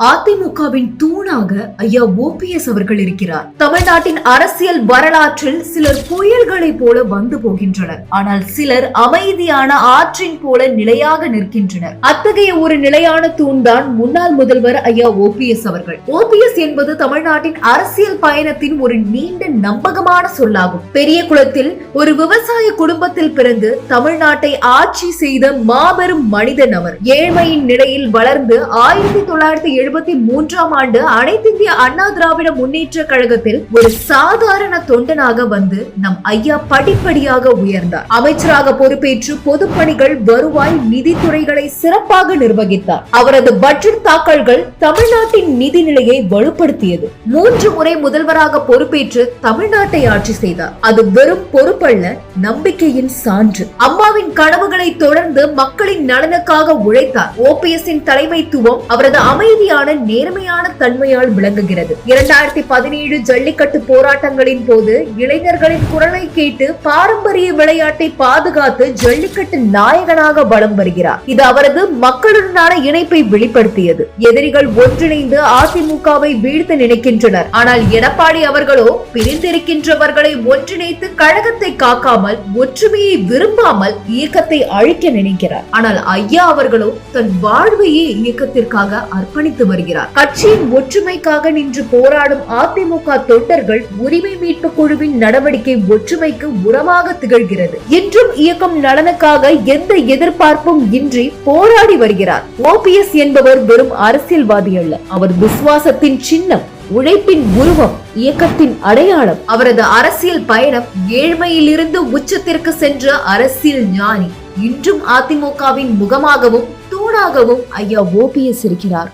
அதிமுகவின் தூணாக ஐயா ஓபிஎஸ் அவர்கள் இருக்கிறார். தமிழ்நாட்டின் அரசியல் வரலாற்றில் சிலர் புயல்களை போல வந்து போகின்றனர். ஆனால் சிலர் அமைதியான ஆற்றின் போல நிலையாக நிற்கின்றனர். அத்தகைய ஒரு நிலையான தூண்தான் முன்னாள் முதல்வர் ஐயா ஓபிஎஸ் அவர்கள். ஓபிஎஸ் என்பது தமிழ்நாட்டின் அரசியல் பயணத்தின் ஒரு நீண்ட நம்பகமான சொல்லாகும். பெரிய குளத்தில் ஒரு விவசாய குடும்பத்தில் பிறந்து தமிழ்நாட்டை ஆட்சி செய்த மாபெரும் மனிதன் அவர். ஏழ்மையின் நிலையில் வளர்ந்து 1973ஆம் ஆண்டு அனைத்து இந்திய அண்ணா திராவிட முன்னேற்ற கழகத்தில் ஒரு சாதாரண தொண்டனாக வந்து நம் ஐயா படிப்படியாக உயர்ந்தார். அமைச்சராக பொறுப்பேற்று பொதுப்பணிகள், வருவாய், நிதித்துறைகளை சிறப்பாக நிர்வகித்தார். அவரது பட்ஜெட் தாக்கல்கள் தமிழ்நாட்டின் நிதி நிலையை வலுப்படுத்தியது. 3 முறை முதல்வராக பொறுப்பேற்று தமிழ்நாட்டை ஆட்சி செய்தார். அது வெறும் பொறுப்பல்ல, நம்பிக்கையின் சான்று. அம்மாவின் கனவுகளை தொடர்ந்து மக்களின் நலனுக்காக உழைத்தார். ஓபிஎஸ்ஸின் தலைமைத்துவம் அவரது அமைதியான நேர்மையான தன்மையால் விளங்குகிறது. 2017 ஜல்லிக்கட்டு போராட்டங்களின் போது இளைஞர்களின் குரலை கேட்டு பாரம்பரிய விளையாட்டை பாதுகாத்து ஜல்லிக்கட்டு நாயகனாக வலம் வருகிறார். இது அவரது மக்களுடனான இணைப்பை வெளிப்படுத்தியது. எதிரிகள் ஒன்றிணைந்து அதிமுகவை வீழ்த்த நினைக்கின்றனர். ஆனால் எடப்பாடி அவர்களோ பிரிந்திருக்கின்றவர்களை ஒன்றிணைத்து கழகத்தை காக்காமல், ஒற்றுமையை விரும்பாமல் இயக்கத்தை அழிக்க நினைக்கிறார். ஆனால் ஐயா அவர்களோ தன் வாழ்வையே இயக்கத்திற்காக அர்ப்பணித்து வருகிறார். கட்சியின் ஒற்றுமைக்காக நின்று போராடும் அதிமுக தொண்டர்கள் உரிமை மீட்பு குழுவின் நடவடிக்கை ஒற்றுமைக்கு உரமாக திகழ்கிறது. இன்றும் இயக்கம் நலனுக்காக எந்த எதிர்பார்ப்பும் இன்றி போராடி வருகிறார். ஓபிஎஸ் என்பவர் வெறும் அரசியல்வாதி அல்ல, அவர் விசுவாசத்தின் சின்னம், உழைப்பின் உருவம், இயக்கத்தின் அடையாளம். அவரது அரசியல் பயணம் ஏழ்மையில் இருந்து உச்சத்திற்கு சென்ற அரசியல் ஞானி. இன்றும் அதிமுகவின் முகமாகவும் தூணாகவும் ஐயா ஓபிஎஸ் இருக்கிறார்.